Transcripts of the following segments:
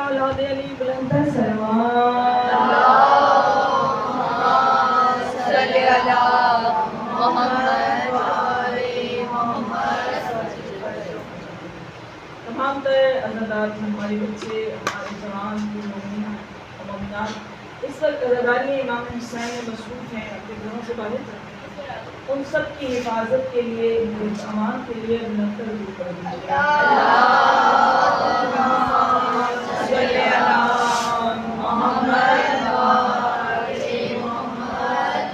اولاد علی بلند سلوات صلی علی محمد وآل محمد. تمام تر عزادات ہمارے بچے ہمارے جوان مومنات اس وقت عزاداری امام حسین میں مصروف ہیں اپنے گھروں سے باہر ان سب کی حفاظت کے لیے ان کے امان کے لیے منتر دور کر دیجیے. صلی علی محمد وآل محمد.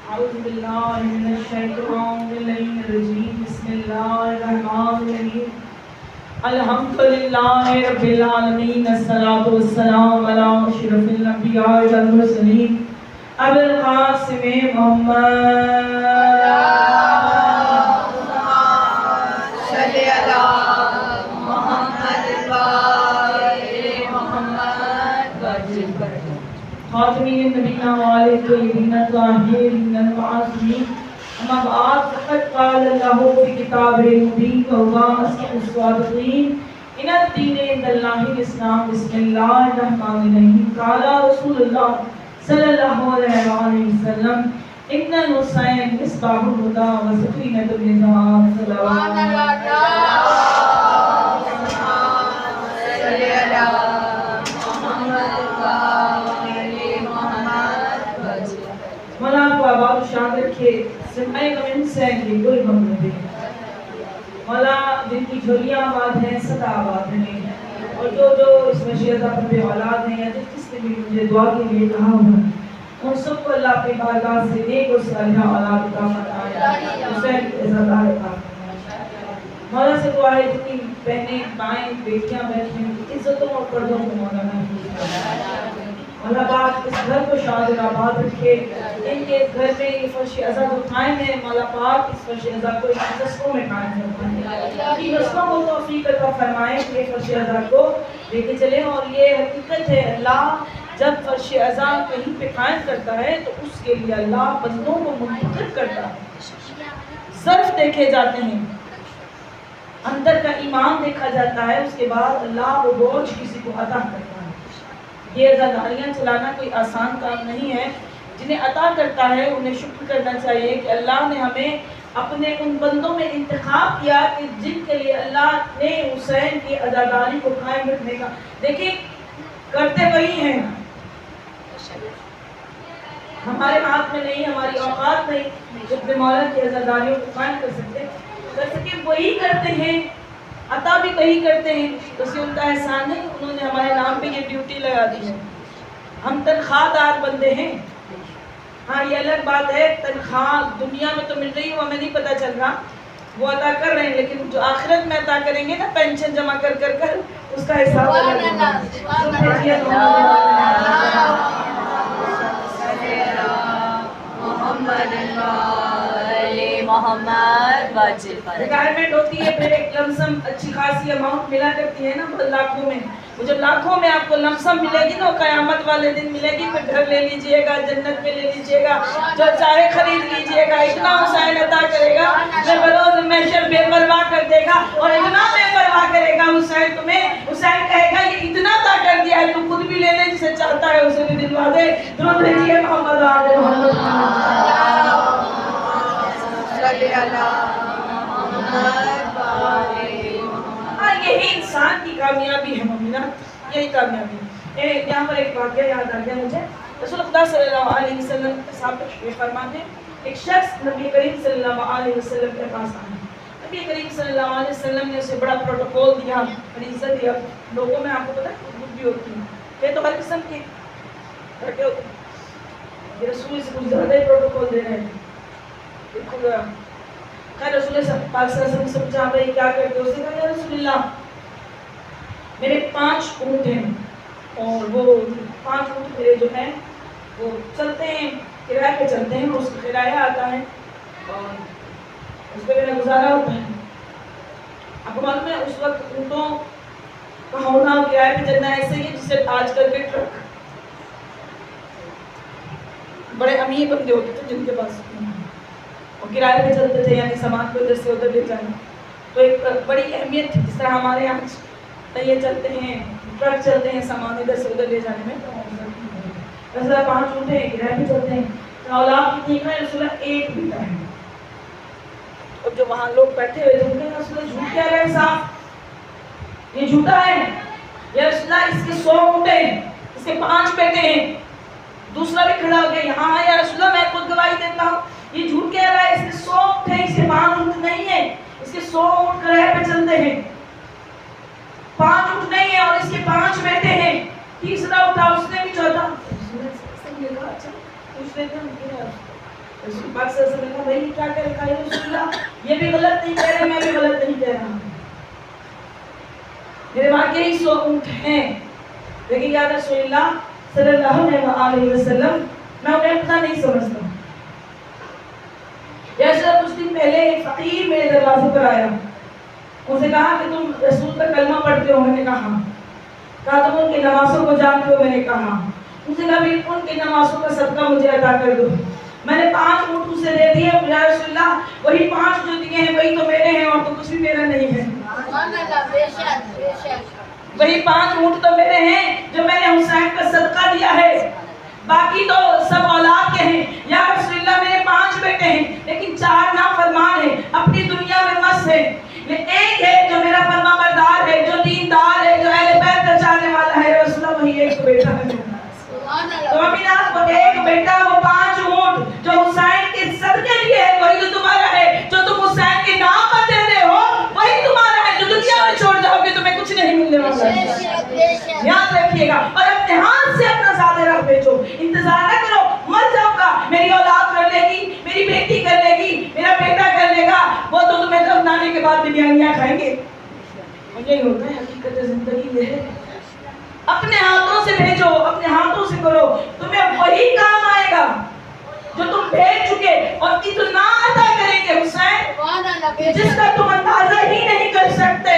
اعوذ باللہ من الشیطان الرجیم. بسم اللہ الرحمن الرحیم. الحمدللہ رب العالمین. الصلاۃ والسلام علی اشرف الانبیاء والمرسلین ابو القاسم محمد. صلی علی محمد وآل محمد. خاتمین النبیین وآلہ الطیبین الطاہرین المعصومین. اما بعد فقد قال اللہ فی کتابہ المبین وهو اصدق الصادقین. ان الدین عند اللہ الاسلام. بسم اللہ الرحمن الرحیم. قال رسول اللہ صلی اللہ علیہ وآلہ وسلم ان الحسین مصباح الہدی وسکینۃ النظام. صلوات صلی علی محمد وآل محمد. مولا کو آباد و شاد رکھے. سمائے غم حسین کی گل محمد. مولا جن کی جھولیاں آباد ہیں سدا آباد ہیں، اور جو اس مشیزہ پر بے اولاد ہیں یا جس نے بھی مجھے دعا کے لیے کہا ہوا ان سب کو اللہ اپنی بارگاہ سے نیک و صالحہ اولاد عطا فرمائے. حسین کے عزادار عطا فرمائے. مولا سے دعا ہے جتنی بہنیں مائیں بیٹیاں بیٹھی ہیں عزتوں اور پردوں کو مولا محفوظ فرمائے. مولا پاک اس گھر کو شاد و آباد رکھے. ان کے گھر میں یہ فرش عزا جو قائم ہے مولا پاک اس فرش عزا کو ان نسلوں میں قائم فرمائے. ان نسلوں کو توفیق عطا فرمائے کہ یہ فرش عزا کو لے کے چلیں. اور یہ حقیقت ہے اللہ جب فرش عزا کہیں پہ قائم کرتا ہے تو اس کے لیے اللہ بندوں کو منتخب کرتا ہے. ظرف دیکھے جاتے ہیں، اندر کا ایمان دیکھا جاتا ہے، اس کے بعد اللہ وہ بوجھ کسی کو عطا کرتا ہے. یہ عزاداریاں چلانا کوئی آسان کام نہیں ہے. جنہیں عطا کرتا ہے انہیں شکر کرنا چاہیے کہ اللہ نے ہمیں اپنے ان بندوں میں انتخاب کیا کہ جن کے لیے اللہ نے حسین کی عزاداری کو قائم رکھنے کا. دیکھیں کرتے وہی ہیں، ہمارے ہاتھ میں نہیں، ہماری اوقات نہیں جو اپنے مولا کی عزاداریوں کو قائم کر سکے وہی کرتے ہیں، عطا بھی وہی کرتے ہیں. تو اس ان کا احسان نہیں، انہوں نے ہمارے نام پہ یہ ڈیوٹی لگا دی ہے. ہم تنخواہ دار بندے ہیں. ہاں یہ الگ بات ہے تنخواہ دنیا میں تو مل رہی ہے ہمیں نہیں پتہ چل رہا، وہ عطا کر رہے ہیں، لیکن جو آخرت میں عطا کریں گے نا پینشن جمع کر کر اس کا حساب محمد واجب. ریٹائرمنٹ ہوتی ہے پھر ایک لمسم اچھی خاصی اماؤنٹ ملا کرتی ہے نا لاکھوں میں. وہ جب لاکھوں میں آپ کو لمسم ملے گی نا قیامت والے دن ملے گی، پھر گھر لے لیجئے گا، جنت میں لے لیجئے گا، جو چاہے خرید لیجئے گا. اتنا حسین عطا کرے گا جو بروز محشر بے پرواہ کر دے گا، اور اتنا بے پرواہ کرے گا حسین تمہیں. حسین کہے گا یہ اتنا عطا کر دیا ہے تو خود بھی لے لے، جسے چاہتا ہے اسے بھی دلوا دے. درود بھیجیے محمد آل محمد. یہی انسان کی کامیابی ہے مومنات، یہی کامیابی ہے. یہاں پر ایک واقعہ یاد آ گیا مجھے. رسول خدا صلی اللہ علیہ وسلم کے ساتھ تشریف فرما ہے. ایک شخص نبی کریم صلی اللہ علیہ وسلم کے پاس آیا. نبی کریم صلی اللہ علیہ وسلم نے اسے بڑا پروٹوکول دیا، بڑی عزت دیا. لوگوں میں آپ کو پتہ ہے خود بھی ہوتی ہے، یہ تو ہر قسم کے رسول سے کچھ زیادہ ہی پروٹوکول دے رہے ہیں. دیکھو ذرا خیر رسول پاک صلی اللہ علیہ وسلم سے پوچھا بھائی کیا کرتے ہو؟ اس نے کہا یا رسول اللہ میرے 5 اونٹ ہیں، اور وہ 5 اونٹ میرے جو ہیں وہ چلتے ہیں، کرائے پہ چلتے ہیں، اس کا کرایہ آتا ہے اور اس پہ میرا گزارا ہوتا ہے. آپ کو معلوم ہے اس وقت اونٹوں کا ہونا کرائے پہ چلنا ایسے ہی ہے جسے آج کل کے ٹرک. بڑے امیر بندے ہوتے تھے جن کے پاس اور کرائے پہ چلتے تھے، یعنی سامان کو ادھر سے ادھر لے جانا. تو ایک بڑی اہمیت تھی. جس طرح ہمارے یہاں पहिए चलते हैं, ट्रक चलते हैं सामान इधर से उधर ले जाने में, रसूलुल्लाह 5 ऊँट हैं, किराए पे चलते हैं। तो औलाद कितनी है रसूलुल्लाह? 1 बेटा है। और जो वहाँ लोग बैठे हुए थे उनके रसूलुल्लाह झूठ कह रहे हैं साहब, ये झूठा है, या रसूलुल्लाह इसके 100 ऊँट हैं, इसके 5 बेटे हैं। दूसरा भी खड़ा हो गया, यहाँ या रसूलुल्लाह मैं खुद गवाही देता हूँ, ये झूठ कह रहा है, इसके 100 ऊँट हैं, इसके 5 ऊँट नहीं है, इसके 100 ऊँट किराए पे चलते हैं, 5 ऊँट नहीं है और इसके 5 बेटे हैं। तीसरा उठा, उसने भी चौथा, अच्छा पूछ लेते हैं भाई क्या कर रखा है रसूलुल्लाह, ये भी गलत नहीं कह रहे, मैं भी गलत नहीं कह रहा, मेरे वाकई 100 ऊँट हैं, लेकिन या रसूलुल्लाह सल्लल्लाहु अलैहि वसल्लम मैं उन्हें अपना नहीं समझता। जैसे कुछ दिन पहले एक फकीर मेरे दरवाजे पर आया, उनसे कहा कि तुम रसूल का कलमा पढ़ते हो? मैंने कहा तुम उनकी नमाजों को जानते हो? मैंने कहा। उनसे कहा भी उनकी नमाजों का सदका मुझे अदा कर दो। मैंने 5 ऊँट उसे दे दिए, या रसूलुल्लाह वही 5 जो दिए हैं वही तो मेरे हैं, और तो कुछ भी मेरा नहीं है। वही 5 ऊँट तो मेरे हैं जो मैंने हुसैन का सदका दिया है, बाकी तो सब औलाद के हैं। या रसूलुल्लाह मेरे 5 बेटे हैं, लेकिन 4 नाफरमान हैं, अपनी दुनिया में मस्त है। ये एक है जो मेरा फरमाबरदार है, जो दीनदार है, जो अहले बैत का चाहने वाला है, रसूलुल्लाह वही एक बेटा है। तो अमीना वो एक बेटा, वो 5 ऊँट जो हुसैन के सदके लिए है वही तो तुम्हारा है, जो तुम हुसैन के नाम पर दे रहे हो वही तुम्हारा है, जो दुनिया में छोड़ जाओगे तुम्हें कुछ नहीं मिलने वाला है, याद रखिएगा। और अपने हाथ से अपना ज़ाहिरा बेचो, इंतजार न करो, मर जाऊंगा, मेरी औलाद कर लेगी, मेरी बेटी कर लेगी, मेरा बेटा कर लेगा, वो तो तुम्हें दफनाने के बाद बिरयानियां खाएंगे। और यही होता है हकीकत जिंदगी, ये है अपने हाथों से भेजो, अपने हाथों से करो, तुम्हें वही काम आएगा जो तुम भेज चुके, और इतना अता करेंगे हुसैन जिसका तुम अंदाजा ही नहीं कर सकते।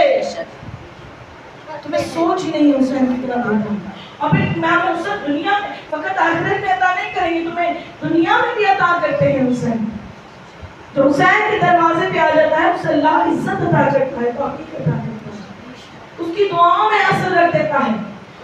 तुम्हें सोच ही नहीं है हुसैन कितना देता। अब इमाम हुसैन दुनिया में फकत आखिरत में अता नहीं करेंगे, तुम्हें दुनिया में भी अता करते हैं हुसैन। जो हुसैन के दरवाजे पे आ जाता है उसे अल्लाह इज्जत अता करता है, तौफीक अता करता है, उसकी दुआओं में असर रख देता है।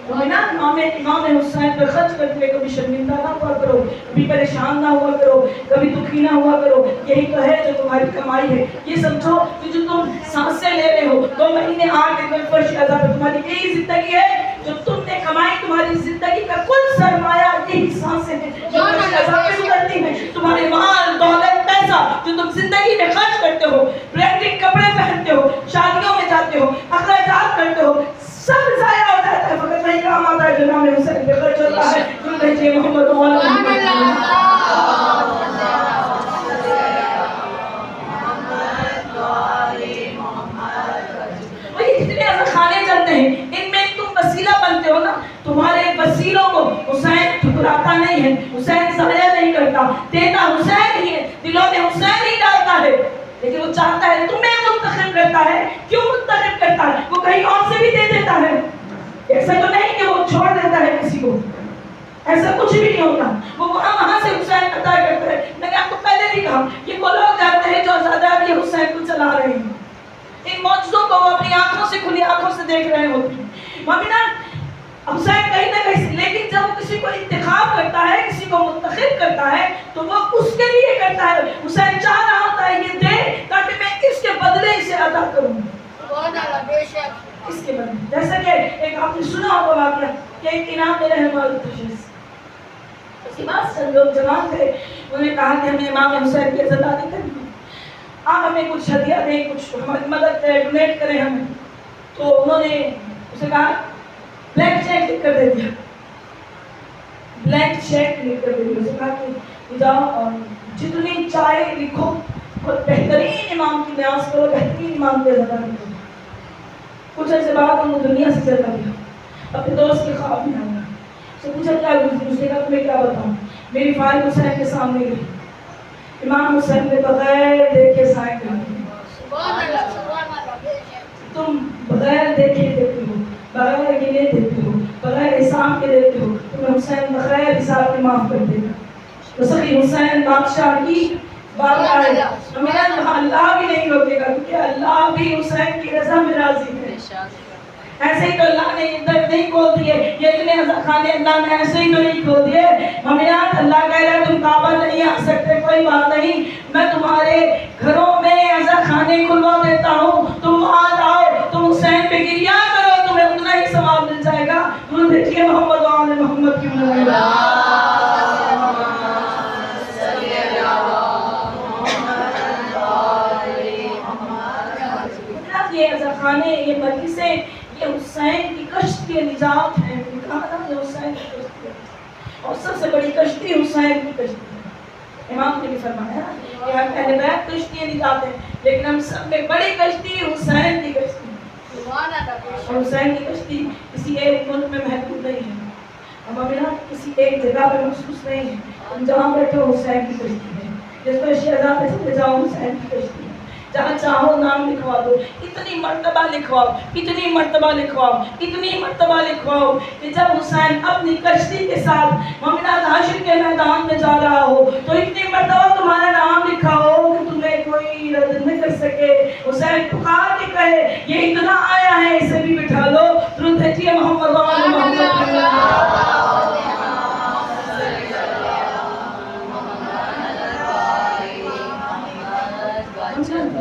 इमाम हुसैन पर खर्च करते हुए कभी शर्मिंदा ना हुआ करो, कभी परेशान ना हुआ करो, कभी दुखी ना हुआ करो, यही तो है जो तुम्हारी कमाई है। ये समझो कि जो तुम सांसें ले रहे हो, 2 महीने 8 दिन में फर्श अज़ाब, तुम्हारी यही जिंदगी है जो तुमने कमाई, तुम्हारी जिंदगी का कुल सरमाया यही सांसें हैं जो फर्श अज़ाब पे गुजरती हैं। तुम्हारे माल दौलत पैसा जो तुम जिंदगी में खर्च करते हो, ब्रांडेड कपड़े पहनते हो, शादियों में जाते हो, अखराजात करते हो, सब जाया हो जाता है, फकत वही काम आता है जो नाम हुसैन पे खर्च होता है। जो कहिए मोहम्मद जितने खाने चलते हैं इनमें तुम वसीला बनते हो ना, तुम्हारे वसीलों को हुसैन ठुकराता नहीं है, हुसैन ज़ाया नहीं करता, देता हुसैन ही है, दिलों में हुसैन ही डालता है, लेकिन वो चाहता है तुम्हें मुंतखब करता है। क्यों मुंतखब करता है? वो कहीं और से भी दे देता है, ऐसा तो नहीं कि वो छोड़ देता है किसी को, ऐसा कुछ भी नहीं होता, वो वहाँ से हुसैन अता करता है। मैंने आपको पहले भी कहा कि वो लोग जाते हैं जो आज़ादार हुसैन को चला रहे हैं, इन मौजूदों को वो अपनी आंखों से, खुली आंखों से देख रहे होते हैं। मामिना हुसैन कहीं ना कहीं, लेकिन जब वो किसी को इंतखाब करता है, किसी को मुंतखब करता है, तो वो उसके लिए करता है। हुसैन चाह रहा होता है ये दे ताकि मैं इसके बदले इसे अदा करूं, इसके बदले। जैसे कि एक आपने सुना होगा वाकया कि एक इनाम मेरे रहमान तशरीफ, उसके बाद सब लोग जवान थे, उन्होंने कहा कि हमें इमाम हुसैन की इज़्ज़त करनी है, आप हमें कुछ हदिया दें, कुछ हमारी मदद करें, डोनेट करें हमें। तो उन्होंने उसे कहा ब्लैंक चेक लिख कर दे दिया, ब्लैंक चेक लिख कर दे दिया। उसे कहा कि जाओ और जितनी चाहे लिखो और बेहतरीन इमाम की न्याज करो, बेहतरीन इमाम की इज़्ज़त करो। कुछ ऐसे बाद उन्होंने दुनिया से चला गया, अपने दोस्त के ख्वाब में आया, उससे पूछा क्या गुजरी, उसने कहा तुम्हें क्या बताऊँ, मेरी फाइल हुसैन के सामने गई, इमाम हुसैन ने बगैर देखे साइन कर दी। तुम बगैर देखे देते हो, बगैर गिने देते हो, बगैर हिसाब के देते हो, तुम्हें हुसैन बगैर हिसाब के माफ कर देगा। तो सही हुसैन बादशाह की बात आए, अल्लाह भी नहीं रोकेगा, क्योंकि अल्लाह भी हुसैन की रज़ा में राज़ी है। ایسے ہی تو اللہ نے ادھر نہیں کھول دیے، یہ اتنے خانے اللہ نے ایسے ہی تو نہیں کھول دیے۔ مومنات اللہ کہہ رہا ہے تم کعبہ نہیں آ سکتے، کوئی بات نہیں، میں تمہارے گھروں میں ایسا خانے کھلوا دیتا ہوں، تم وہاں جاؤ، تم حسین پہ گریا کرو، تمہیں اتنا ہی ثواب مل جائے گا۔ تم دیکھیے محمد و آل محمد کی یہ ایسا خانے، یہ مجلسیں، یہ حسین کی کشتی نجات ہے۔ کہا تھا یہ حسین کی کشتی ہے، اور سب سے بڑی کشتی حسین کی کشتی ہے۔ امام نے بھی فرمایا کہ ہم اہل بیت کشتی نجات ہیں، لیکن ہم سب میں بڑی کشتی حسین کی کشتی ہے۔ اور حسین کی کشتی کسی ایک ملک میں محدود نہیں ہے، ہمارا کسی ایک جگہ پہ مخصوص نہیں ہے۔ تم جہاں بیٹھے ہو حسین کی کشتی ہے، جس پر شہزاد پہ چلے جاؤ حسین کی کشتی ہے، جہاں چاہو نام لکھوا دو، اتنی مرتبہ لکھواؤ، اتنی مرتبہ لکھواؤ، اتنی مرتبہ لکھواؤ کہ جب حسین اپنی کشتی کے ساتھ مومنات حشر کے میدان میں جا رہا ہو تو اتنی مرتبہ تمہارا نام لکھا ہو کہ تمہیں کوئی رد نہ کر سکے۔ حسین پکار کے کہے یہ اتنا آیا ہے، اسے بھی بٹھا لو۔ درود بھیجیے محمد و آل محمد۔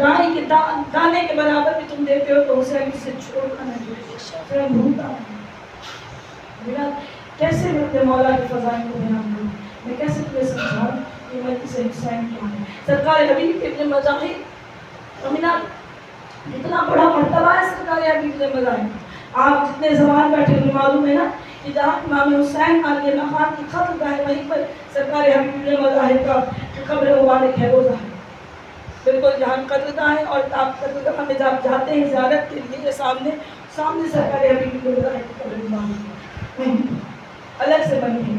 رائی کے دانے کے برابر بھی تم دیتے ہو تو حسین سے چھوڑنا نہیں، حسین بھولتا نہیں۔ کیسے میں اپنے مولا کے فضائل کو بیان کروں، میں کیسے تمہیں سمجھاؤں کہ میں کسے حسین کیا ہے۔ سرکار حبیب ابن مظاہر امینات اتنا بڑا مرتبہ ہے سرکار حبیب ابن مظاہر۔ آپ جتنے زمان بیٹھے ہوئے معلوم ہے نا کہ جہاں امام حسین علیہ السلام کی قبر ہے وہیں پر سرکار حبیب ابن مظاہر کا قبر مبارک ہے، روزہ ہے بالکل جہاں قدرگاہ ہے۔ اور آپ قدرگاہ میں جب جاتے ہیں زیارت کے لیے سامنے سرکار حبیب ابن مظاہر کی قبر مبارک الگ سے بنی ہے۔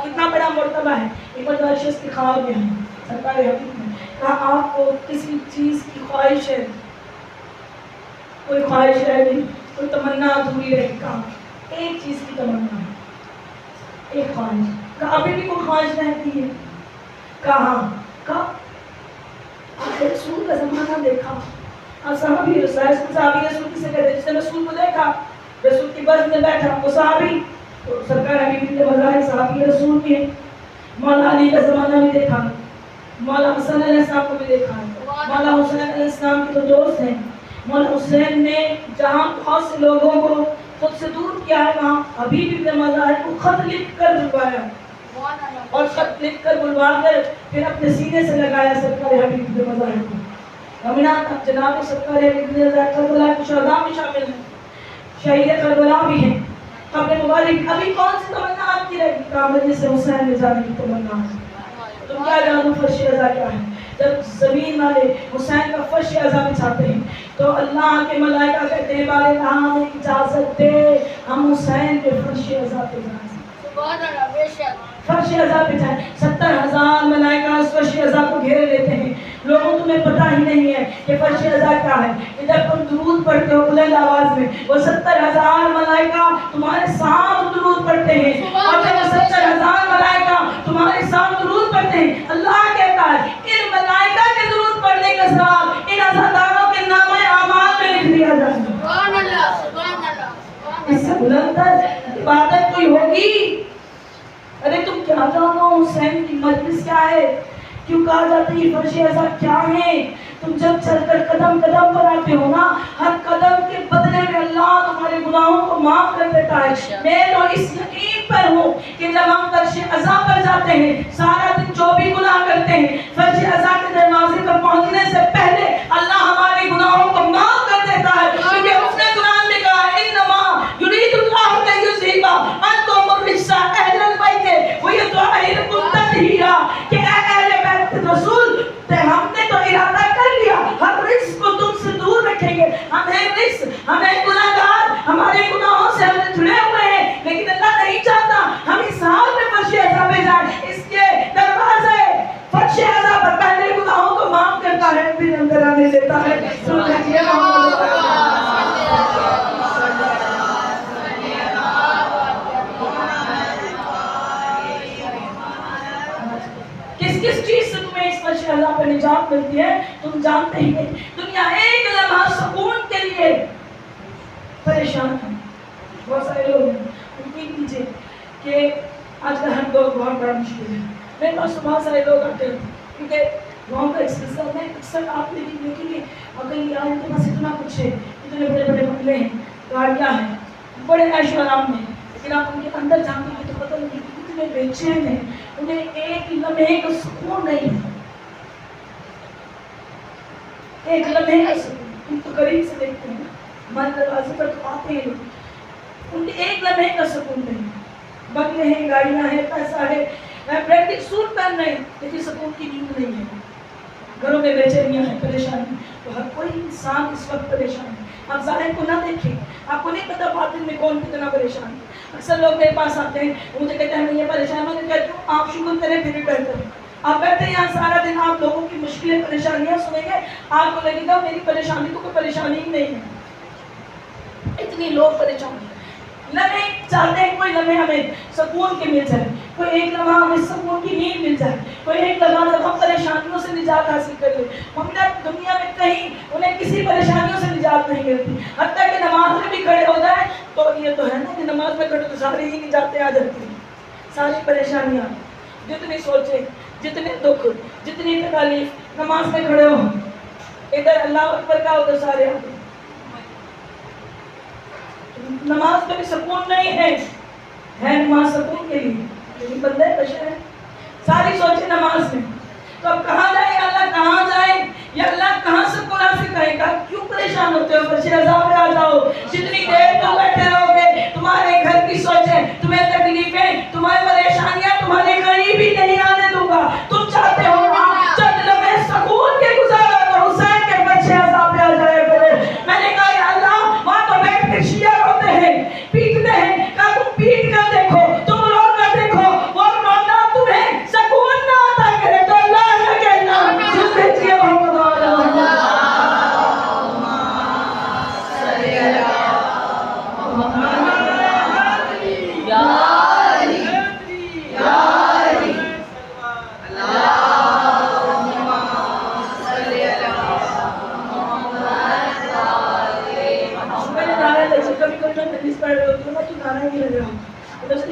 کتنا بڑا مرتبہ ہے، ایک شخص کی خواب میں ہے سرکار حبیب نے کہا آپ کو کسی چیز کی خواہش ہے، کوئی خواہش ہے نہیں، کوئی تمنا ادھوری رہی، کہا ایک چیز کی تمنا ہے، ایک خواہش۔ کہا ابھی بھی کوئی خواہش رہتی ہے؟ کہا رسول کا زمانہ دیکھا، صحابی رسول کسے کہتے ہیں؟ جس نے رسول کو دیکھا، رسول کی برز میں بیٹھا، وہ صحابی، تو سرکار حبیب ابن مظاہر صحابی رسول بھی ہیں۔ مولا علی کا زمانہ بھی دیکھا، مولا حسن علیہ السلام کو بھی دیکھا، مولا حسین علیہ السلام کے تو دوست ہیں۔ مولا حسین نے جہاں بہت سے لوگوں کو خود سے دور کیا ہے، وہاں حبیب ابن مظاہر کو خط لکھ کر بلوایا، اور خط لکھ کر بلوا کر پھر اپنے سینے سے لگایا سرکار حبیب ابن مظاہر کو۔ امینات جناب سرکار حبیب ابن مظاہر کربلا کے شہداء میں شامل ہیں، شہید کربلا بھی ہیں۔ قبر مبارک ابھی کون سی تمنا آپ کی رہے گی؟ کامل سے حسین میں جانے کی تمنا ہے۔ تم کیا جانو فرش ازا کیا ہے؟ جب زمین والے حسین کا فرش ازا بچھاتے ہیں تو اللہ کے ملائکہ کہتے ہیں بارے ہمیں اجازت دے ہم حسین کے فرش ازا پہ جائیں۔ فرش ازا پہ جائیں، 70,000 ملائکہ اس فرش ازا کو گھیرے لیتے ہیں۔ لوگوں تمہیں پتہ ہی نہیں ہے کہ فرش ازا کیا ہے، کہ جب تم درود پڑھتے ہو بلند آواز میں وہ 70,000 ملائکہ تمہارے ساتھ درود پڑھتے ہیں، اور جب وہ 70,000 ملائکہ تمہارے ساتھ درود پڑھتے ہیں اللہ کہتا ہے ان ملائکہ کے درود پڑھنے کا ثواب ان عزاداروں کے نامہ اعمال میں لکھ دیا جائے گا۔ سبحان اللہ، سبحان اللہ۔ اس سے بلند تر عبادت کوئی ہوگی؟ ارے تم کیا جانو حسین کی مجلس کیا ہے؟ کیوں کہا جاتا ہے یہ فرش ازا کیا ہے؟ تم جب چل کر قدم قدم پر آتے ہو نا، ہر قدم کے بدلے میں اللہ تمہارے گناہوں کو معاف کر دیتا ہے۔ میں تو اس یقین پر ہوں کہ جب ہم فرش ازا پر جاتے ہیں سارا دن جو بھی گناہ کرتے ہیں فرش ازا کے دروازے پر پہنچنے سے پہلے اللہ ہمارے گناہوں کو معاف کر دیتا ہے، کیونکہ اس نے قرآن میں کہا انما یرید اللہ ان یذھب عنکم الرجس اہل البیت ویطہرکم تطہیرا، کہ اے اہل بیت رسول ہم نے تو ارادہ کر لیا ہر رجس کو تم سے دور رکھیں گے۔ ہمیں رجس، ہمیں گناہگار، ہمارے گناہوں سے ہم جڑے ہوئے ہیں، لیکن اللہ نہیں چاہتا ہم اس حال میں فرش ازا میں جائیں۔ اس کے دروازے فرش ازا پر پہلے گناہوں کو معاف کرتا ہے پھر اندر آنے دیتا ہے۔ کس چیز سے تمہیں اس فرش ازا پر نجات ملتی ہے تم جانتے ہی نہیں۔ دنیا ایک لمحہ سکون کے لیے परेशान हैं, बहुत सारे लोग हैं। उनकी लीजिए कि आजकल हम लोग बहुत बड़ा मुश्किल है। मेरे पास तो बहुत सारे लोग आते हैं क्योंकि गाँव का एक्सप्रेशन में अक्सर आप लेकिन देखेंगे अगर यार उनके पास इतना कुछ है, इतने बड़े बड़े बंगले हैं, गाड़ियाँ हैं, बड़े ऐशो आराम में, लेकिन आप उनके अंदर जाएंगे तो पता नहीं कितने बेचैन हैं, उन्हें एक लम्हे का सुकून नहीं है, एक लम्हे का सुकून। हम तो करीब से देखते हैं, हमारे दरवाजे पर तो आते हैं लोग, उनके एक लम्हे का सुकून नहीं, बंगले हैं, गाड़ियाँ हैं, पैसा है, ब्रांडेड सूट पहन रहे हैं, लेकिन सुकून की नींद नहीं है, घरों में बेचैनियाँ हैं, परेशानी। तो हर कोई इंसान इस वक्त परेशान है। आप ज़ाहिर को ना देखें, आपको नहीं पता बातिन में कौन कितना परेशान है। अक्सर लोग मेरे पास आते हैं, मुझे कहते हैं मैं ये परेशान हूँ, कहती हूँ आप शुक्र करें फिर भी बेहतर है। आप बैठे हैं यहाँ सारा दिन, आप लोगों की मुश्किलें परेशानियाँ सुनेंगे, आपको लगेगा मेरी परेशानी तो कोई परेशानी ही नहीं है। इतनी लोग परेशान हैं, लम्हे चाहते हैं कोई लम्हे हमें सुकून के मिल जाए, कोई एक लम्हा हमें सुकून की नींद मिल जाए, कोई एक लम्हा जब हम परेशानियों से निजात हासिल कर ले। मगर दुनिया में कहीं उन्हें किसी परेशानियों से निजात नहीं मिलती, हत्ता कि नमाज में भी खड़े हो जाए तो ये तो है ना कि नमाज में खड़े तो सारी ही निजातें आ जाती हैं। सारी परेशानियाँ, जितनी सोचे, जितने दुख, जितनी तकलीफ, नमाज में खड़े हो, इधर अल्लाह अकबर का उधर सारे आते। नमाज में भी सुकून नहीं है नमाज सुकून के लिए, लेकिन बंदे बशर है, सारी सोचे नमाज में। तो अब कहाँ जाए अल्लाह, कहाँ जाए या अल्लाह कहाँ सुकून हासिल करेगा? क्यों परेशान होते हो? बशर अज़ाब में आ जाओ। जितनी देर तुम बैठे रहोगे, तुम्हारे घर की सोचें, तुम्हें तकलीफें, तुम्हारी परेशानियां तुम्हारे करीब ही नहीं आने दूंगा। तुम चाहते हो आप चंद लम्हे सुकून के गुजारो तो हुसैन के बच्चे अज़ाब में आ जाए करे। मैंने कहा या अल्लाह, वहाँ तो बैठ के शिया रोते हैं, पीटते हैं, कहा तुम पीट कर देखो, तुम रो कर देखो, वो रोना तुम्हें सुकून ना आता करे तो अल्लाह न कहना जिस भेजिए मोहम्मद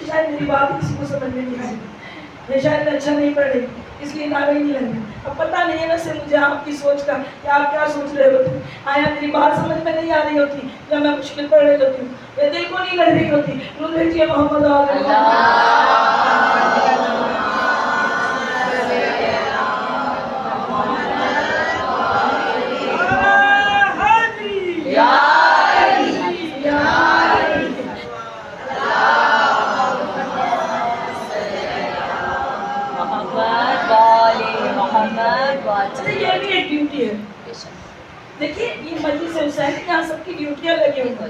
शायद मेरी बात किसी को समझ में नहीं आई, मैं शायद अच्छा नहीं पढ़ रही इसलिए नारे ही नहीं लगे। अब पता नहीं है वैसे मुझे आपकी सोच का कि आप क्या सोच रहे होते, आया मेरी बात समझ में नहीं आ रही होती या मैं मुश्किल पढ़ रही होती हूँ या दिल को नहीं लग रही होती। रोज़ भेजिए मोहम्मद ये भी एक ड्यूटी है। देखिए ये मजलिस हुसैन यहाँ सबकी ड्यूटियाँ लगी हुई हैं।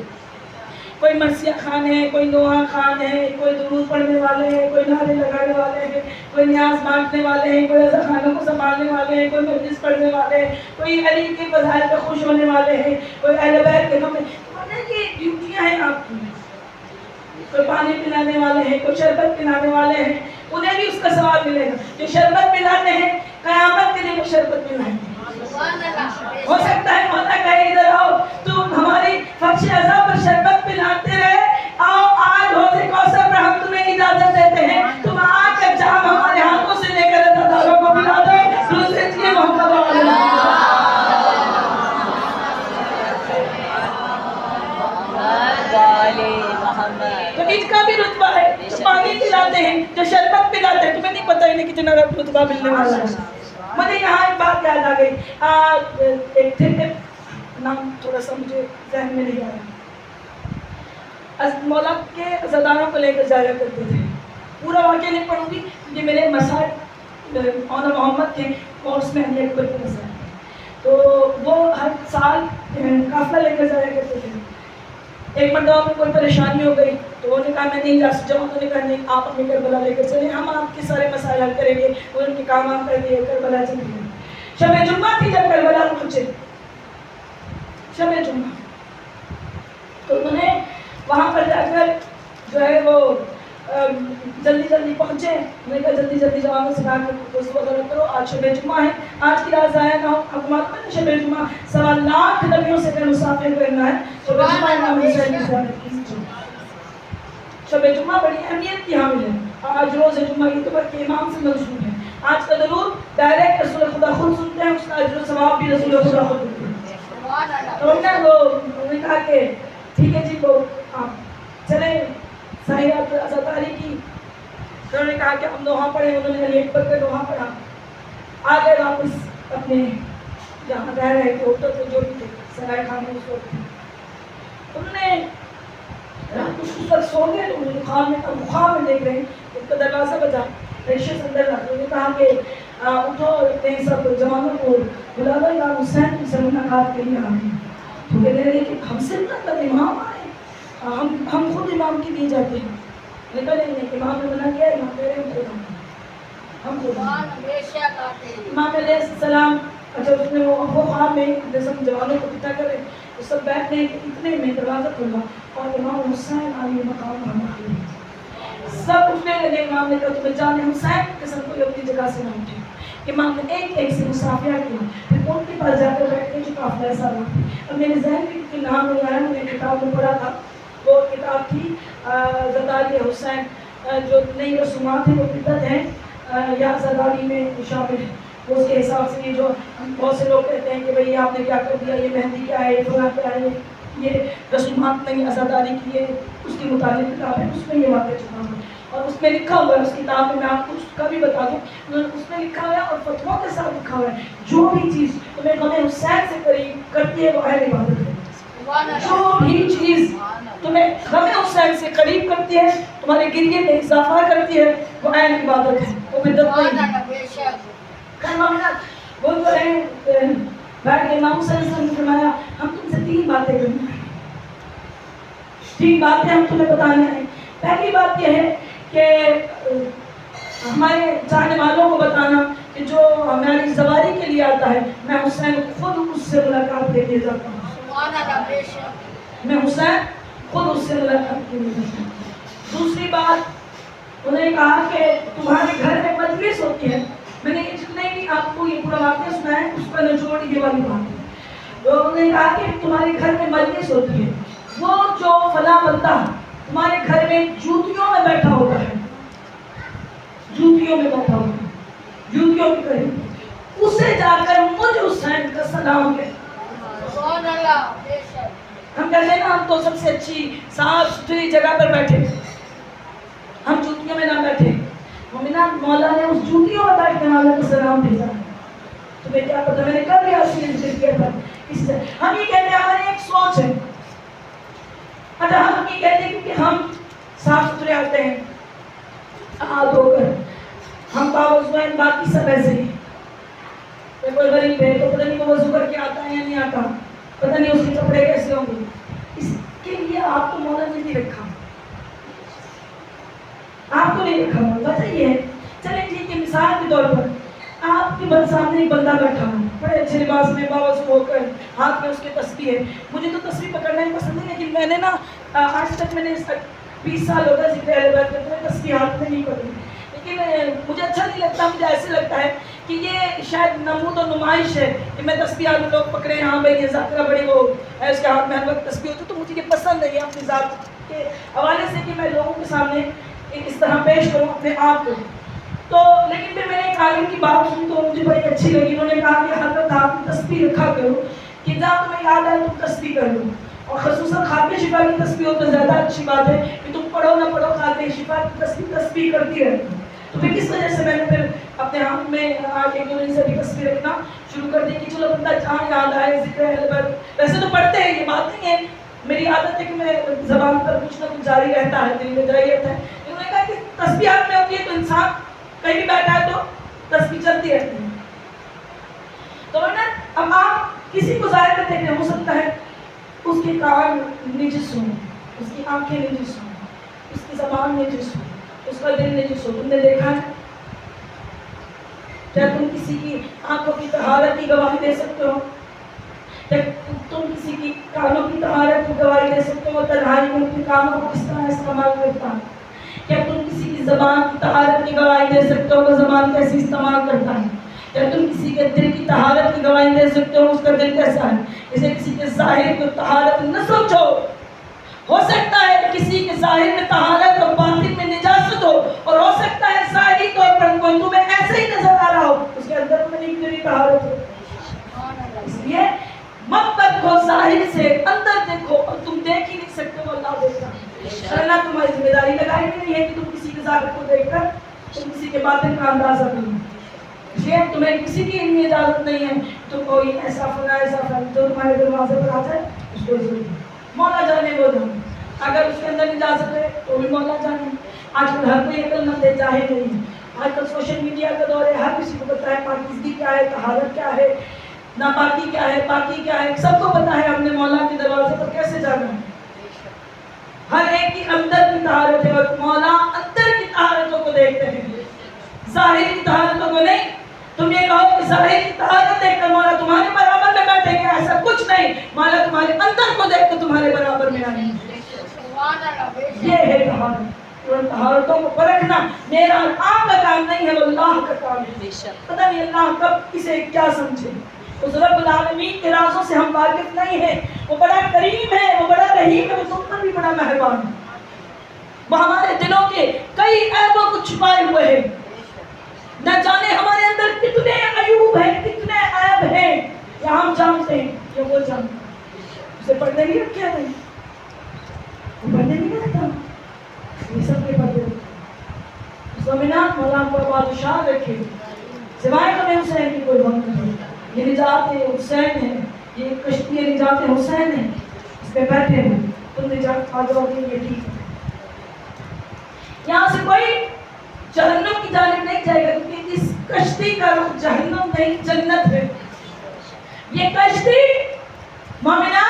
कोई मरसिया खान है, कोई नोहा खान है, कोई दुरूद पढ़ने वाले हैं, कोई नारे लगाने वाले हैं, कोई न्याज बांटने वाले हैं, कोई रज़ा खानों को संभालने वाले हैं, कोई मजलिस पढ़ने वाले हैं, कोई अली के फज़ाइल पे खुश होने वाले हैं, कोई अहले बैत के हमें ये ड्यूटियाँ हैं आपकी। कोई पानी पिलाने वाले हैं, कोई शरबत पिलाने वाले हैं, उन्हें भी उसका सवाब मिलेगा। जो शरबत पिलाते हैं क़यामत के लिए वो शरबत पिलाएंगे। हो सकता है मौला कहे इधर आओ, तुम हमारी फख्श अज़ा पर शरबत पिलाते रहे, आओ आज हौज़े कौसर पर हम तुम्हें इजाजत देते हैं, तुम आकर जाम हमारे हाथों से लेकर अज़ादारों को पिला दो। दूसरे चीज़ मोहम्मद तो इनका भी रुतबा है। जो पानी पिलाते हैं, जो शरबत पिलाते हैं, तुम्हें नहीं पता इन्हें कितना रुतबा मिलने वाला है। मुझे यहाँ एक बात याद आ गई, एक थे नाम थोड़ा सा मुझे ज़हन में नहीं आ रहा, मौला के अज़ादारों को लेकर जाया करते थे। पूरा वाक़या नहीं पढ़ूंगी क्योंकि मेरे मसाइल और मोहम्मद के कोर्स में अली अकबर के मसाइल, तो वो हर साल काफ़िला लेकर जाया करते थे। एक मरतबा में कोई परेशानी हो गई तो उन्होंने कहा मैं नहीं जा सकता, उन्होंने कहा नहीं आप अपने करबला लेकर चले, हम आपके सारे मसाइल हल करेंगे। उनके काम हम कर दिए, करबला चले गए। शब जुम्मा थी जब करबला पहुँचे, शब जुम्मा, तो उन्होंने वहाँ पर जाकर जो है वो जल्दी जल्दी पहुँचे। मैंने कहा जल्दी जल्दी जवाब से कहा कि वज़ू वगैरह करो, آج شب جمعہ ہے, آج کی رات ضائع نہ ہو. آپ کو معلوم ہے نا شب جمعہ 1.25 لاکھ نبیوں سے مسافر کرنا ہے. شب جمعہ امام حسین کی زیارت کی. شب جمعہ بڑی اہمیت کی حامل ہے. آج روز جمعہ کی تو کے امام سے منسوب ہے. آج کا درود ڈائریکٹ رسول خدا خود سنتے ہیں, اس کا اجر و ثواب بھی رسول خدا خود دیتے ہیں. تو انہوں نے کہا کہ ٹھیک ہے جی وہ آپ چلیں ساحرات ازاداری کی. انہوں نے کہا کہ ہم دوہا پڑھیں. انہوں نے علی اکبر کا دوہا پڑھا. آ گئے واپس اپنے جہاں رہ رہے تھے ہوٹل کو جو بھی تھے سرائے خانے اس وقت. انہوں نے رات اس وقت سو گئے. تو انہوں نے خواب میں دیکھ رہے ہیں ان کا دروازہ بجا. ریشس اندر لاتے انہوں نے کہا کہ اٹھو اتنے سب جوانوں کو بلا دو, امام حسین کی سے ملاقات کے لیے آ گئے. تو کہنے لگے کہ ہم سے تک امام آئے, ہم خود امام کی دی جاتے ہیں. لیکن نہیں, امام نے منع کیا, امام کہہ رہے ہیں خود ہم خود امام علیہ السلام. اچھا اس نے وہ خواب میں جیسے ہم جوانوں کو پتا کرے تو سب بیٹھنے اتنے میں دروازہ کھلا اور امام حسین علی مقام رحمۃ اللہ سب اٹھنے لگے. امام نے کہا تمہیں جانے حسین کی قسم کوئی اپنی جگہ سے نہ اٹھے. امام نے ایک ایک سے مسافیہ کیا, پھر ان کے پاس جا کر بیٹھنے جو قافلہ ایسا ہوا. اب میرے ذہن میں کوئی نام نہیں آیا, میں نے کتاب میں پڑھا تھا. وہ کتاب تھی زداری حسین, جو نئی رسومات ہیں وہ بدعت ہیں یا زداری میں شامل ہے. اس کے حساب سے یہ جو بہت سے لوگ کہتے ہیں کہ بھئی آپ نے کیا کر دیا, یہ مہندی کیا ہے, یہ فلاں کیا ہے, یہ رسومات نہیں آزاداری کی ہے, اس کی متعلق کتاب ہے, اس میں یہ واقع چھپا ہوا ہے. اور اس میں لکھا ہوا ہے, اس کتاب میں آپ کو اس کا بھی بتا دوں, اس میں لکھا ہوا ہے اور فتویٰ کے ساتھ لکھا ہوا ہے جو بھی چیز تمہیں غم حسین سے قریب کرتی ہے وہ اہل عبادت ہے. جو بھی چیز تمہیں غم حسین سے قریب کرتی ہے, تمہارے گریے میں اضافہ کرتی ہے, وہ اہل عبادت ہے, وہ بدعت نہیں ہے. وہ جو ہے بیٹھ کے امام صلی اللہ علیہ وسلم نے فرمایا ہم تم سے 3 باتیں کرنا ہے, 3 باتیں ہم تمہیں بتانا ہے. پہلی بات یہ ہے کہ ہمارے چاہنے والوں کو بتانا کہ جو ہماری زواری کے لیے آتا ہے میں حسین خود اس سے ملاقات کے لیے جاتا ہوں. میں حسین خود اس سے ملاقات کے لیے جاتا ہوں. دوسری بات انہوں نے کہا کہ تمہارے گھر میں مجلس ہوتی ہے. میں نے جتنے بھی آپ کو یہ پورا واقعہ سنا ہے اس کا نچوڑ یہ والی بات ہے. تو انہوں نے کہا کہ تمہارے گھر میں مجلس ہوتی ہے, وہ جو فلاں بندہ تمہارے گھر میں جوتیوں میں بیٹھا ہوتا ہے, جوتیوں میں بیٹھا ہوتا ہے, جوتیوں کے قریب, اسے جا کر مجھ حسین کا سلام دے. ہم کہتے ہیں نا ہم تو سب سے اچھی صاف ستھری جگہ پر بیٹھے, ہم جوتیوں میں نہ بیٹھے. مولا نے اس جوتیوں میں بیٹھنے والے کو سلام بھیجا. تمہیں کیا پتا, میں نے کل بھی آپ سے ذکر کیا تھا. اس سے ہم یہ کہتے ہیں ہماری ایک سوچ ہے. اچھا ہم یہ کہتے ہیں کہ ہم صاف ستھرے آتے ہیں ہاتھ دھو کر, ہم باوضوئن, باقی سب ایسے ہی. کوئی غریب ہے تو پتہ نہیں وہ وضو کر کے آتا ہے یا نہیں آتا, پتہ نہیں اس کے کپڑے کیسے ہوں گے. اس کے لیے آپ کو مولا نے نہیں رکھا, آپ کو نہیں رکھا. وجہ یہ ہے, چلیں ٹھیک ہے, مثال کے طور پر آپ کے سامنے ایک بندہ بیٹھا ہے بڑے اچھے لباس میں, باوضو ہو کر, ہاتھ میں اس کے تسبیح ہے. مجھے تو تسبیح پکڑنا ہی پسند ہے, لیکن میں نے نا آج تک میں نے 20 سال ہو گئے ذکر اہل بیت کرتے ہوئے تسبیح ہاتھ میں نہیں پکڑی. لیکن مجھے اچھا نہیں لگتا, مجھے ایسے لگتا ہے کہ یہ شاید نمود و نمائش ہے کہ میں تسبیح ہاتھ میں لوگ پکڑے, ہاں بھائی یہ ذاکرہ بڑی وہ ہے, اس کے ہاتھ میں ہر وقت تسبیح ہوتی ہے. تو مجھے یہ پسند ہے, یہ اپنی ذات کے حوالے سے کہ میں لوگوں کے سامنے اس طرح پیش کروں اپنے آپ کو. تو لیکن پھر میں نے ایک عالم کی بات سنی تو مجھے بڑی اچھی لگی. انہوں نے کہا کہ حضرت آپ تسبیح رکھا کرو کہ جہاں تمہیں یاد آئے تم تسبیح کر لو, اور خصوصاً خاتمِ شفا کی تسبیح ہو تو زیادہ اچھی بات ہے کہ تم پڑھو نہ پڑھو خاتمِ شفا کی تسبیح کرتی رہتی. تو پھر کس وجہ سے میں نے پھر اپنے ہاتھ میں آ کے انہوں سے بھی تسبیح رکھنا شروع کر دی کہ چلو بندہ جہاں یاد آئے ذکر اہل بیت. ویسے تو پڑھتے ہیں, یہ بات نہیں ہے, میری عادت ہے کہ میں زبان پر کچھ نہ کچھ جاری رہتا ہے, دل میں جاری رہتا ہے. انہوں نے کہا کہ تسبیح ہاتھ میں ہوتی ہے تو انسان کہیں بھی بیٹھا ہے تو تسبیح چلتی رہتی ہے. تو اب آپ کسی کو ظاہر میں دیکھنے, ہو سکتا ہے اس کے کان نجس ہوں, اس کی آنکھیں نجس ہوں, اس کی زبان نجس ہو, اس کا دل نجس ہو. تم نے دیکھا ہے کیا تم کسی کی آنکھوں کی طہارت کی گواہی دے سکتے ہو؟ کیا تم کسی کی کانوں کی طہارت کی گواہی دے سکتے ہو؟ تنہائی میں اپنے کانوں کو کس طرح استعمال کرتا ہے. کیا تم کسی کی زبان کی طہارت کی گواہی دے سکتے ہو کہ زبان کیسے استعمال کرتا ہے؟ किसी के दिल की तहारत की गवाही दे सकते हो उसका दिल कैसा है। इसे किसी के जाहिर को तहारत न समझो। हो सकता है किसी के जाहिर में तहारत और बातिन में निजासत हो, और हो सकता है जाहिरी तौर पर कोई तुम्हें ऐसे ही नजर आ रहा हो, उसके अंदर में नहीं तहारत हो। इसलिए मत देखो जाहिर से, अंदर देखो, और तुम देख ही नहीं सकते हो, अल्लाह देखता है। अल्लाह तुम्हारी जिम्मेदारी लगाई नहीं है कि तुम किसी के जाहिर को देखकर तुम किसी के बातिन का अंदाजा करो। ये तुम्हें किसी की इजाजत नहीं है तो कोई ऐसा फला जो तुम्हारे दरवाजे पर आ जाए उसको जरूर मौला जाने वो जाने, अगर उसके अंदर इजाजत है तो भी मौला जाने। आजकल हर कोई अकलमंद है, चाहे नहीं। आजकल सोशल मीडिया का दौर है, हर किसी को पता है पाकीज़गी क्या है, तहारत क्या है, नापाकी क्या है, पाकी क्या है, सबको पता है हमने मौला के दरवाजे पर कैसे जाना है। हर एक की अंदर की तहारत है और मौला अंदर की तहारतों को देखते हैं, जाहिर की तहारतों को नहीं। तुम ये कहो कि जाहिर की तहारत देखकर मौला तुम्हारे बराबर में बैठेंगे, ऐसा कुछ नहीं। मौला तुम्हारे अंदर को देखकर तुम्हारे बराबर में आएंगे। ये है तहारत। तहारतों को परखना मेरा आपका काम नहीं है, वो अल्लाह का काम है। पता नहीं अल्लाह कब किसे क्या समझे। उस रब्बुल आलमीन के राज़ों से हम वाकिफ नहीं है। वो बड़ा करीम है, वो बड़ा रहीम है, वो तुम पर भी बड़ा मेहरबान है। वो हमारे दिलों के कई ऐबों को छुपाए हुए है। न जाने हमारे अंदर कितने अयूब हैं, कितने ऐब हैं, या हम जानते हैं या वो जानते हैं। उसे पढ़ने नहीं रखे नहीं, वो पढ़ने नहीं रहता, ये सब के पढ़ते स्वामीनाथ मौला को बादशाह रखे, सिवाय कभी हुसैन की कोई बात नहीं। ये निजात हुसैन है, ये कश्ती निजात हुसैन है, इस पे बैठे हैं, तुम निजात आ जाओगे, ये ठीक है। यहाँ से कोई जहन्नुम की जानिब नहीं जाएगा, क्योंकि इस कश्ती का रुख जहन्नुम नहीं जन्नत है। ये कश्ती मोमिना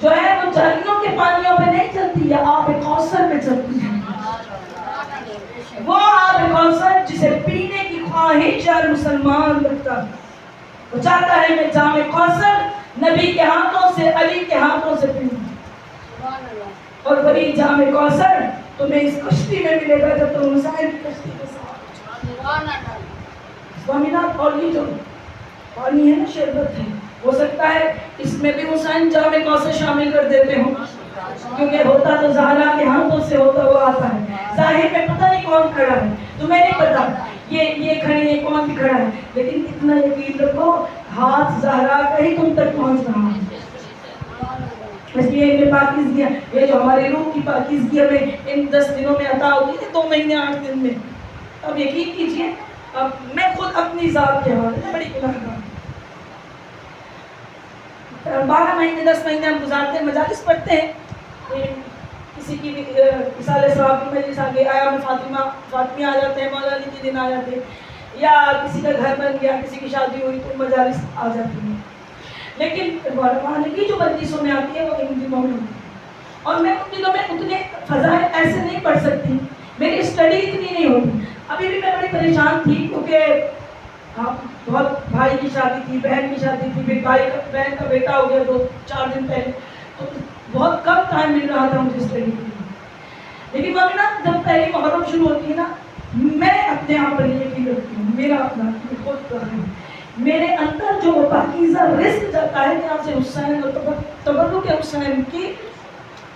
जो है वो जहन्नुम के पानियों पे नहीं चलती है, आब कौसर पे चलती है। वो आब कौसर जिसे पीने की ख्वाहिश हर मुसलमान रखता है, वो चाहता है मैं जामे कौसर नबी के हाथों से, अली के हाथों से पीऊं। और वही जामे कौसर तुम्हें इस कश्ती में मिलेगा जब तुम हुसैन की कश्ती के साथ। स्वामीनाथ, और ये जो पानी है ना, शरबत है, हो सकता है इसमें भी हुसैन जामे कौसर शामिल कर देते हो, क्योंकि होता तो ज़हरा के हाथों से होता हुआ आता है। जाहिर में पता नहीं कौन खड़ा है, तुम्हें नहीं पता ये खड़ी है, कौन भी खड़ा है, लेकिन इतना यकीन रखो हाथ ज़हरा का ही तुम तक पहुंच रहा है। इसलिए इनमें पाकीज़गी, ये जो हमारी रूह की पाकीज़गी हमें इन 10 दिनों में अता होगी, 2 महीने 8 दिन में। अब यकीन कीजिए, अब मैं खुद अपनी ज़ात के हवाले से बड़ी गुनाहगार, 12 महीने 10 महीने हम गुजारते हैं, मजालिस पढ़ते हैं, किसी की मिसाल सवाब की मजलिस आ गई, आया में फातिमी आ जाते हैं, मौला अली के दिन आ जाते हैं, या किसी का घर बन गया, किसी की शादी हुई तो मजालिस आ जाती है। लेकिन वहाँ की जो मजलिसों में आती है वो इन दिनों में होती है, और मैं उन दिनों में उतने फ़ज़ाइल ऐसे नहीं पढ़ सकती, मेरी स्टडी इतनी नहीं होती। अभी भी मैं बड़ी परेशान थी, क्योंकि बहुत भाई की शादी थी, बहन की शादी थी, फिर बहन का बेटा हो गया 2-4 दिन पहले, तो बहुत कम टाइम मिल रहा था मुझे स्टडी के लिए। लेकिन मम्मी ना, जब पहली मुहर्रम शुरू होती है ना, मैं अपने आप पर यकीन रखती हूँ, मेरा अपना खुद का है, मेरे अंदर जो पाकीज़ा रिस्क जाता है यहाँ से हुसैन और तबर्रुक के हुसैन की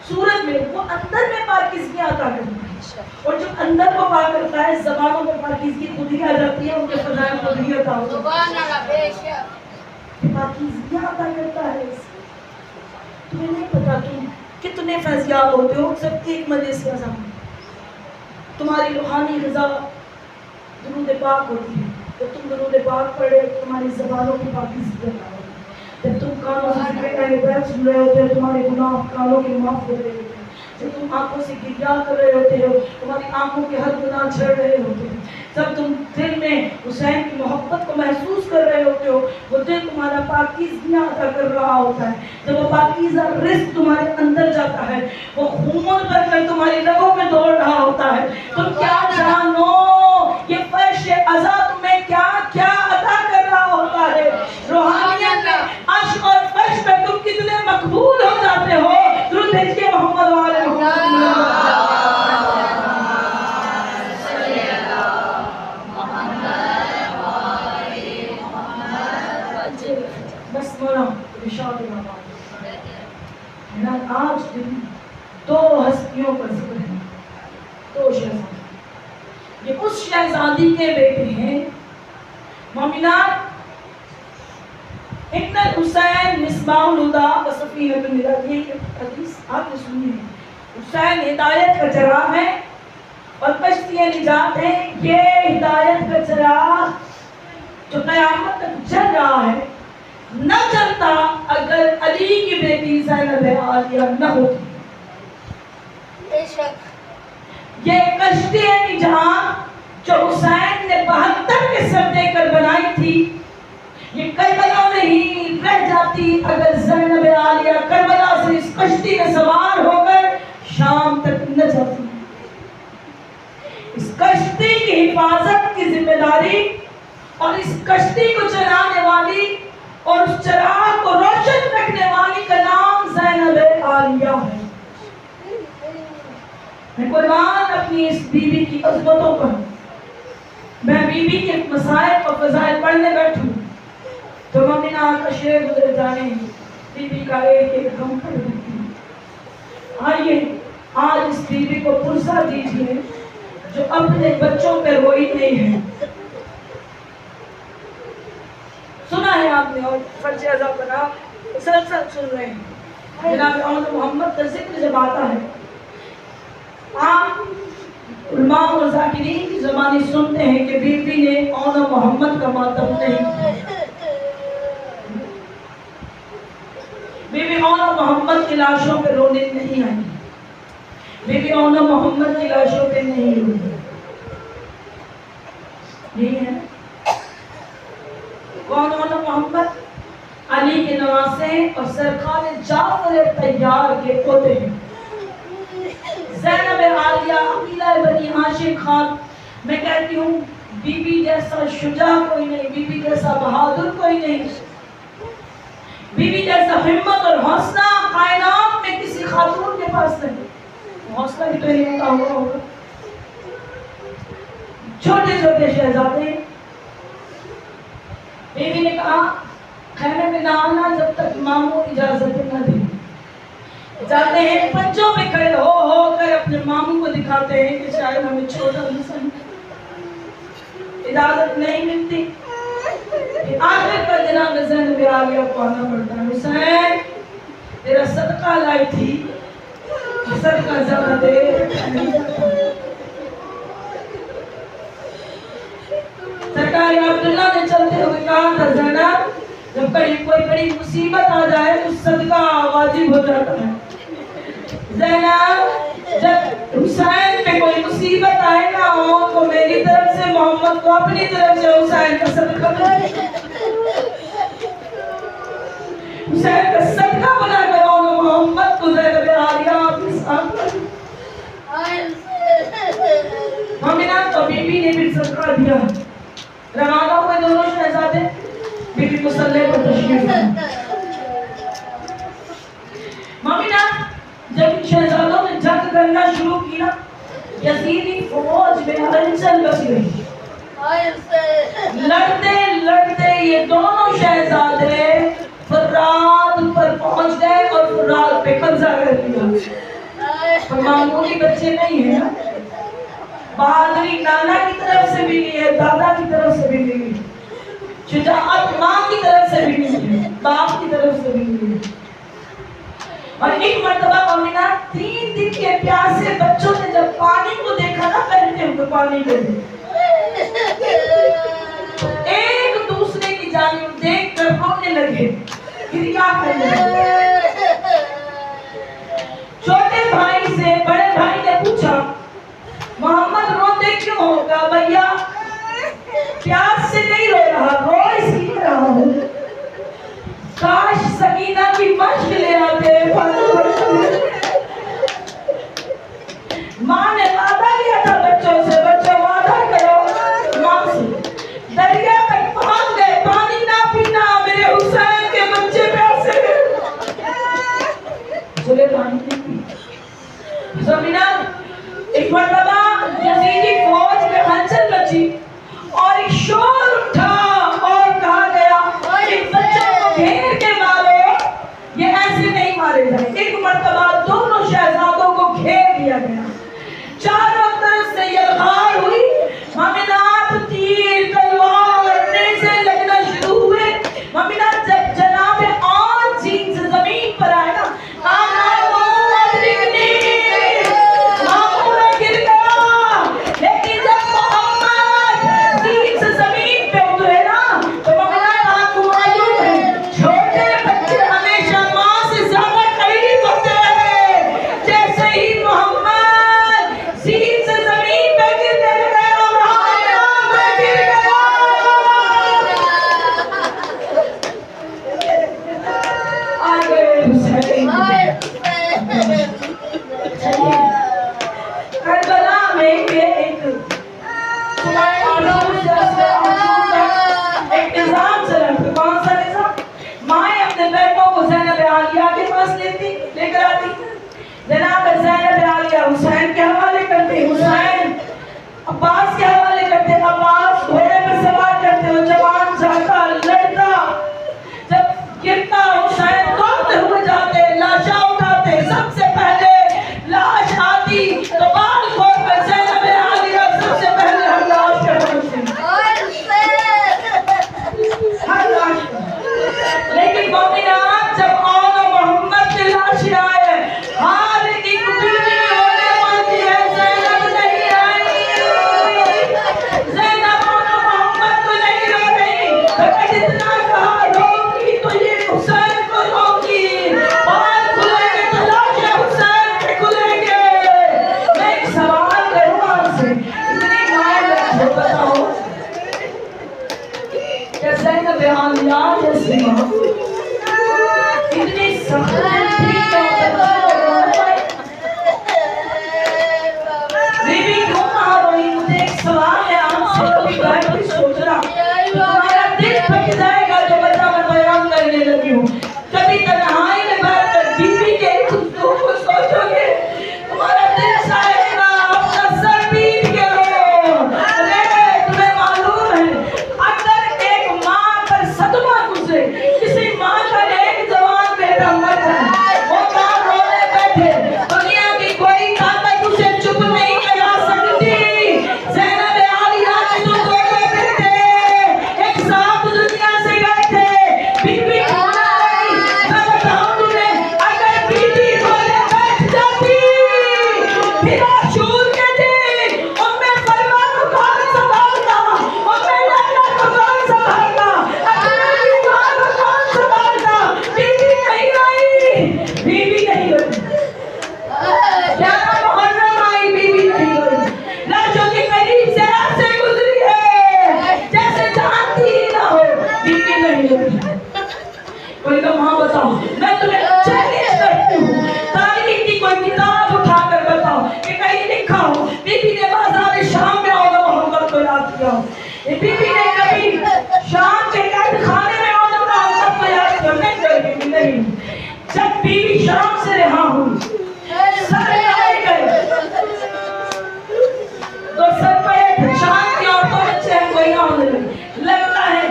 सूरत में, वो अंदर में पाकीज़गी आता करता है, और जो अंदर को पाक करता है ज़बानों में पाकीज़गी खुद ही आ जाती है, उनके फ़ज़ाइल खुद ही अता होता है, पाकीज़गी आता करता है। तुम्हें नहीं पता तुम कितने फैज़याब होते हो, सब एक मजे से आज़ाद। तुम्हारी रूहानी ग़िज़ा दुरूद पाक होती है, जब तुम दुरूद पाक पढ़े तुम्हारी ज़बानों की पाकीज़गी अता होती है। जब तुम कानों से ज़िक्र सुन रहे होते हो, तुम्हारे गुनाह कानों के माफ़ हो रहे होते हैं। जब तुम आंखों से गिरिया कर रहे होते हो, तुम्हारी आंखों के हर गुनाह झड़ रहे होते हैं। जब तुम दिल में हुसैन की मोहब्बत को महसूस कर रहे होते हो, वो दिल तुम्हारा पाकीज़गी अता कर रहा होता है। जब वो पाकीज़ा रिस्क तुम्हारे अंदर जाता है, वो खून भरकर तुम्हारी रगों में दौड़ रहा होता है, तुम क्या जानो ये फर्श अज़ा तुम्हें क्या क्या अता कर रहा होता है। रूहानियत में अर्श और फर्श पे तुम कितने मकबूल हो जाते हो। दुरूद भेजिए मोहम्मद वाले सुनाना इरशाद है ना। आज दिन दो हस्तियों का जिक्र है, दो शहजादी, ये उस शहजादी के बेटे हैं। मोमिनात, इब्न हुसैन मिसबाहुल हुदा व सफीनतुल मिलत, ये हदीस आपने सुनी है। हुसैन हिदायत का चिराग है और कश्ती निजात है। ये हिदायत का चिराग जो क़यामत तक जल रहा है, न जलता अगर अली की बेटी ज़ैनब आलिया न होती। ये कश्ती निजात जो हुसैन ने 72 के सर देकर बनाई थी, ये करबला में ही रह जाती अगर ज़ैनब आलिया करबला से इस कश्ती में सवार होकर शाम तक न जाती। इस कश्ती की हिफाजत की जिम्मेदारी और इस कश्ती को चलाने वाली और उस चिराग को रोशन रखने वाली का नाम ज़ैनब आलिया है। मैं कुर्बान अपनी इस बीबी की अज़मतों पर, मैं बीबी के मसाइब और फज़ाइल पढ़ने बैठूं तो मोमिनात अशरे गुजर जाने बीबी का एक गम कर देती हूं। आइए आज इस बीबी को पुरसा दीजिए जो अपने बच्चों पे रोई नहीं है। सुना है आपने और फर्ज अज़ा बना मुसलसल सुन रहे हैं। जनाब औन मोहम्मद का जिक्र जब आता है, आप उलमा और ज़ाकिरीन की ज़बानी सुनते हैं कि बीबी ने औन मोहम्मद का मातम नहीं किया। बीबी औन मोहम्मद की लाशों पे रोने नहीं आई, बीबी औन मोहम्मद की लाशों पे नहीं रोई। यही है कौन औन मोहम्मद? अली के नवासे और सरकार जाफर तैयार के पोते हैं। ज़ैनब आलिया अकीला बनी हाशिम खान। मैं कहती हूँ बीबी जैसा शुजा कोई नहीं, बीबी जैसा बहादुर कोई नहीं, बीबी जैसा हिम्मत और हौसला कायनात में किसी खातून के पास नहीं। हौसला भी तो नहीं होगा। छोटे छोटे शहजादे, बीबी ने कहा खैमे में ना आना जब तक मामू इजाजत न दे। जाते हैं पंचों पे खड़े हो कर अपने मामू को दिखाते हैं कि शायद हमें छोटा हुसैन, इजाजत नहीं मिलती। आखिर पर जनाब ज़ैनब आलिया को आना पड़ता है। हुसैन तेरा सदका लाई थी, सदका ज़्यादा दे। सरकार अब्दुल्ला ने चलते हुए कहा था ज़ैनब, जब कहीं कोई बड़ी मुसीबत आ जाए तो सदका वाजिब हो जाता है। ज़ैनब, जब हुसैन पे कोई मुसीबत आए ना हो तो मेरी तरफ से मोहम्मद को अपनी तरफ से हुसैन का सदका हुसैन का सदका बना कर मोहम्मद को ज़ैनब आलिया अपने साथ। मोमिनात और बीबी ने भी सदका दिया। रवाना हुए दोनों शहजादे, बीबी मुसल्ले पर तशरीफ लाई। मोमिनात, जब शहजादों ने जंग करना शुरू किया, यजीदी फौज में हलचल मच गई। लड़ते लड़ते ये दोनों शहजादे फुरात पर पहुंच गए और फुरात पे कब्जा कर लिया। मामूली बच्चे नहीं है ना, बहादुरी नाना की तरफ से भी नहीं है, दादा की तरफ से भी नहीं है, शुजाअत माँ की तरफ से भी नहीं है, बाप की तरफ से भी नहीं है। और एक मर्तबा मोमिना 3 दिन के प्यासे बच्चों ने जब पानी को देखा ना, पहले उनको पानी दे एक दूसरे की जानिब देख कर रोने लगे। फिर क्या करने लगे? छोटे भाई से बड़े भाई ने पूछा मोहम्मद रोते क्यों होगा? भैया प्यास से नहीं रो रहा, रो इसलिए रहा हूँ। काश सकीना की मश्क ले आते। माँ ने वादा किया था बच्चों से, बच्चों वादा करो माँ से। दरिया तक पहुंच गए, पानी ना पीना, मेरे हुसैन के बच्चे प्यासे। चले पानी नहीं पी। ज़मीना एक मर्तबा यजीदी फौज में हलचल मची और एक शोर उठा और कहा गया इन बच्चों को घेर के चारों तरफ से यलगार हुई, मोमिनात तीर तलवार नेज़े लगना शुरू हुए। मोमिनात जब जनाब आन चीन से जमीन पर आए ना, गिर गया। लेकिन जब मोहम्मद चीन से जमीन पे उतरे ना, तो मोमिनात आपको मालूम है, छोटे बच्चे हमेशा माँ से ज्यादा करीब होते हैं। जैसे ही मोहम्मद चीन से जमीन पे गिरने लगे और आया में गिर गया। आ गए हुसैन। करबला में ये एक निजाम चला था। कौन सा निजाम? माएँ अपने बेटों को ज़ैनब आलिया के पास लेकर आती। जनाब ज़ैनब आलिया हुसैन के हवाले करते, हुसैन अब्बास के हवाले करते, अब्बास घोड़े पर सवार करते और जवान जाता लड़ता, जब गिरता हुसैन दौड़ते हुए जाते, लाशा उठाते। सबसे पहले लाश आती तो बाल खोल कर ज़ैनब आलिया सबसे पहले हम लाश का पहुंचते, हर लाश का। लेकिन मोमिनात जब आन मोहम्मद के लाश आए, हर एक बीवी रोने वाली है, ज़ैनब नहीं आई। ज़ैनब आन मोहम्मद को नहीं रो रही, तो जितना कहा रोगी तो ये हुसैन को रोगी। बाल खुलेंगे तो लाशें हुसैन के खुलेंगे। मैं एक सवाल करूँ आपसे, इतनी माएँ जो बताओ, क्या ज़ैनब आलिया जैसी माँ इतनी सख्त थी तो बीबी क्यों कहाँ रोई? मुझे एक सवाल है आपसे, कभी बैठ के सोच रहा, तुम्हारा दिल फट जाएगा जो बता मैं बयान करने लगी हूँ। कभी तन्हाई में बैठकर बीबी के खुशबू को सोचोगे, तुम्हारा दिल चाहेगा अपना सर पीट के रो। अरे तुम्हें मालूम है, अगर एक माँ पर सदमा गुजरे, किसी माँ का एक जवान बेटा मर जाए, वो माँ रोने बैठे, दुनिया की कोई ताकत उसे चुप नहीं करा सकती। ज़ैनब आलिया के तो दो बेटे एक साथ दुनिया से गए थे, बीबी रोना नहीं। मैं बताऊं तुम्हें, अगर बीबी रोने बैठ जाती, फिर आशूर के दिन उम्मे फरमा को कौन संभालता, उम्मे लैला को कौन संभालता, अपनी माँ को कौन संभालता? बीबी नहीं रोई, बीबी नहीं रोई। ग्यारह मुहर्रम आई, बीबी नहीं रोई। लाशों के करीब से ऐसे गुजरी है जैसे जानती ही ना हो, बीबी नहीं रोई। कोई तो माँ बताओ, मैं तुम्हें चैलेंज करती हूँ, तारीख की कोई किताब उठाकर बताओ कि कहीं लिखा हो बीबी ने बाजार शाम में औला मोहम्मद को याद किया हो, बीबी ने कभी शाम के कैद खाने में औला मोहम्मद को याद किया? नहीं कोई बीबी नहीं। जब बीबी शाम से रिहा हुई, सर लगाए गए तो सर पे शाम की औरतों में चैन कोई ना होने लगी। लगता है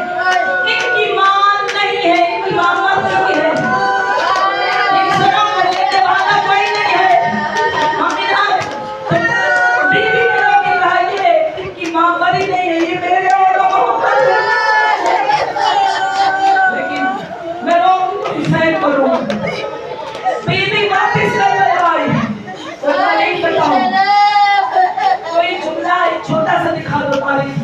इनकी मां नहीं है, इनकी मां मर चुकी है, इनसे लेने वाला कोई नहीं है। मोमिनात बीबी ने रोके कहा, ये इनकी मां मरी नहीं है, ये मेरे और मोहम्मद है। लेकिन मैं रोऊंगी हुसैन को रोऊंगी। बीबी वापस करने आई, तो मैं नहीं बताऊं, कोई जुमला एक छोटा सा दिखा दो तारीख।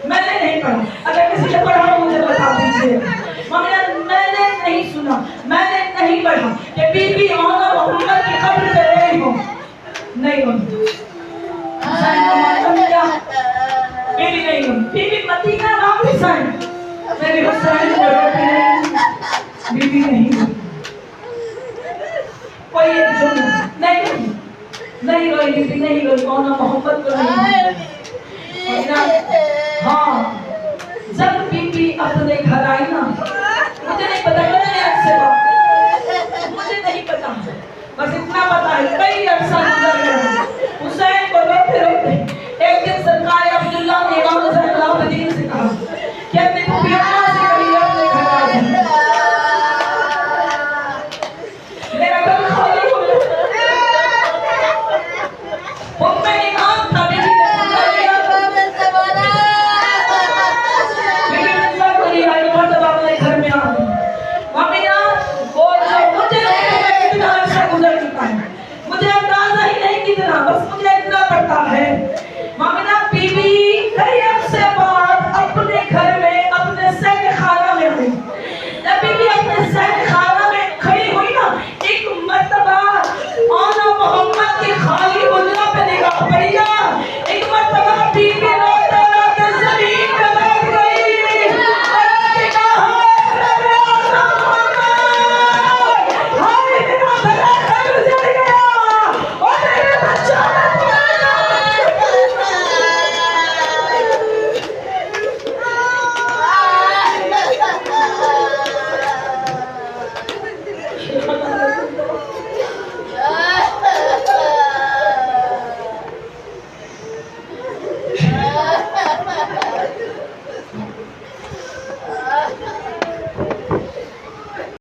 मैंने नहीं पढ़ा, अगर किसी ने पढ़ा हो मुझे बता दीजिए। मोमिनात मैंने नहीं सुना, मैंने नहीं पढ़ा कि बीबी आना मोहम्मद की कब्र पे रही हो, नहीं हो। हुसैन को मालूम क्या? बीबी नहीं हो, बीबी मदीना वापस आई, मेरे हुसैन को रोके नहीं, बीबी नहीं हो। कोई एक जुमला नहीं रोई, बीबी नहीं रोई, आना मोहम्मद को नहीं। हाँ, जब बीबी अपने घर आई ना, मुझे नहीं पता, मैंने आपसे बात, मुझे नहीं पता, बस इतना पता है कई अरसा गुजर गया। हुसैन को रोते रोते एक दिन सरकार अब्दुल्ला ने इमाम हुसैन अलाउद्दीन से कहा कि अपनी पुपियम्मा से कहिए अपने घर आ जाए, मेरा घर खाली हो गया। خدمت